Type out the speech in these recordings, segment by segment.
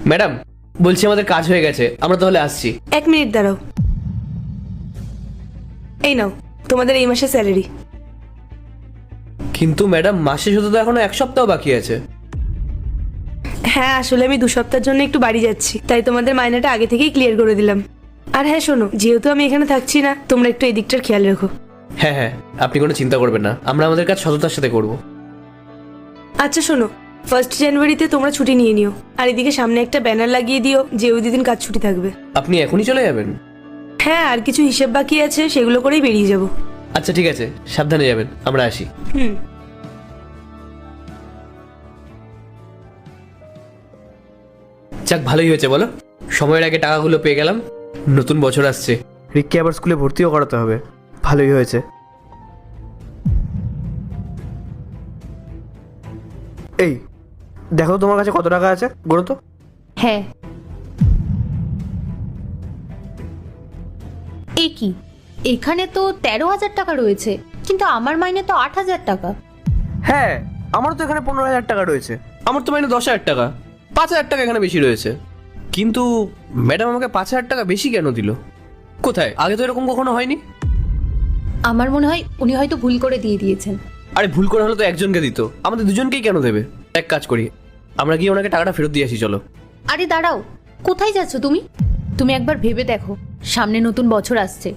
Madam, বলছি আমাদের কাজ হয়ে গেছে, আমরা তাহলে আসছি। 1 মিনিট দাঁড়াও। এই নাও তোমাদের এই মাসের স্যালারি। কিন্তু ম্যাডাম, মাসে শুধু তো এখনো 1 সপ্তাহ বাকি আছে। হ্যাঁ, আসলে আমি 2 সপ্তাহের জন্য একটু বাড়ি যাচ্ছি, তাই তোমাদের মাইনেটা আগে থেকেই ক্লিয়ার করে দিলাম। আর হ্যাঁ শোনো, যেহেতু আমি এখানে থাকছি না, তোমরা একটু এই দিকটার খেয়াল রেখো। হ্যাঁ হ্যাঁ, আপনি কোনো চিন্তা করবেন না, আমরা আমাদের কাজ সততার সাথে করব। আচ্ছা শোনো, 1 জানুয়ারিতে তোমরা ছুটি নিয়ে নিও, আর এদিকে সামনে একটা ব্যানার লাগিয়ে দিও যে ওই দুদিন কাজ ছুটি থাকবে। আপনি এখনই চলে যাবেন? হ্যাঁ, আর কিছু হিসেব বাকি আছে, সেগুলো করেই বেরিয়ে যাব। আচ্ছা ঠিক আছে, সাবধানে যাবেন, আমরা আসি। হুম। যাক, ভালোই হয়েছে বলো, সময়ের আগে টাকাগুলো পেয়ে গেলাম। নতুন বছর আসছে, রিককে আবার স্কুলে ভর্তিও করাতে হবে। ভালোই হয়েছে। এই দেখো তোমার কাছে কত টাকা আছে, গড়ো তো। হ্যাঁ, এ কি, এখানে তো 13,000 টাকা রয়েছে, কিন্তু আমার মাইনে তো 8,000 টাকা। হ্যাঁ, আমার তো এখানে 15,000 টাকা রয়েছে। আমার তো মাইনে 10,000 টাকা, 5,000 টাকা এখানে বেশি রয়েছে। কিন্তু ম্যাডাম আমাকে 5,000 টাকা বেশি কেন দিল? কোথায়, আগে তো এরকম কখনো হয়নি। আমার মনে হয় উনি হয়তো ভুল করে দিয়ে দিয়েছেন। আরে ভুল করে হলে তো একজনকে দিত, আমাদের দুজনকেই কেন দেবে? এক কাজ করি, আমরা গিয়ে ওনাকে টাকাটা ফেরত দিয়ে আসি, চলো। আরে দাঁড়াও, কোথায় যাচ্ছ তুমি? তুমি একবার ভেবে দেখো, সামনে নতুন বছর আসছে,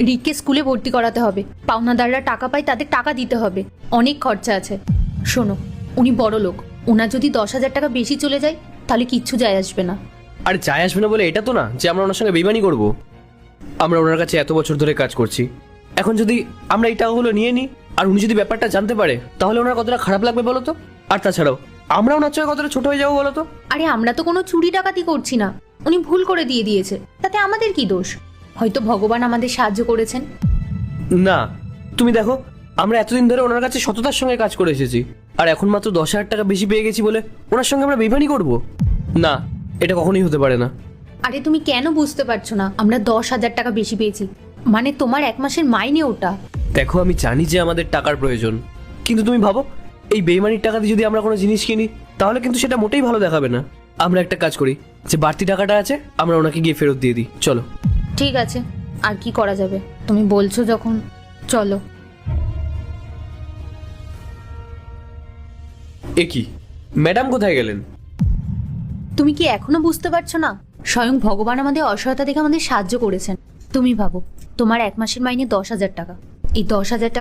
রিককে স্কুলে ভর্তি করাতে হবে, পাওনাদাররা টাকা পায়, তাদের টাকা দিতে হবে, অনেক খরচা আছে। শোনো, উনি বড় লোক, ওনার যদি 10,000 টাকা বেশি চলে যায় তাহলে কিচ্ছু যায় আসবে না। আরে যায় আসবে না বলে এটা তো না যে আমরা ওনার সঙ্গে বেইমানি করব। আমরা ওনার কাছে এত বছর ধরে কাজ করছি, এখন যদি আমরা এই টাকাগুলো নিয়ে নিই আর উনি যদি ব্যাপারটা জানতে পারে, তাহলে ওনার কতটা খারাপ লাগবে বলো তো? আর তাছাড়াও আমরা ওনার চোখে কতটা ছোট হয়ে যাবো বলো তো? আরে আমরা তো কোনো চুরি ডাকাতি করছি না, উনি ভুল করে দিয়ে দিয়েছে, তাতে আমাদের কি দোষ? হয়তো ভগবান আমাদের সাহায্য করেছেন। না, তুমি দেখো, আমরা এতদিন ধরে ওনার কাছে সততার সঙ্গে কাজ করে এসেছি, আর এখন মাত্র 10,000 টাকা বেশি পেয়ে গেছি বলে ওনার সঙ্গে আমরা বেইমানি করব? না, এটা কখনোই হতে পারে না। আরে তুমি কেন বুঝতে পারছো না? আমরা 10,000 টাকা বেশি পেয়েছি, মানে তোমার 1 মাসের মাইনে ওটা। দেখো, আমি জানি যে আমাদের টাকার প্রয়োজন, কিন্তু তুমি ভাবো, এই বেইমানির টাকা দিয়ে যদি আমরা কোনো জিনিস কিনি, তাহলে কিন্তু সেটা মোটেই ভালো দেখাবে না। আমরা একটা কাজ করি, যে বাড়তি টাকাটা আছে আমরা ওনাকে গিয়ে ফেরত দিয়ে দিই, চলো। ঠিক আছে, আর কি করা যাবে, তুমি বলছো যখন, চলো। এ কি, ম্যাডাম কোথায় গেলেন? তুমি কি এখনো বুঝতে পারছো না? স্বয়ং ভগবান আমাদের অসহায়তা দেখে আমাদের সাহায্য করেছেন। তুমি ভাবো, তোমার 1 মাসের মাইনে 10,000 টাকা, এই 10,000 টাকা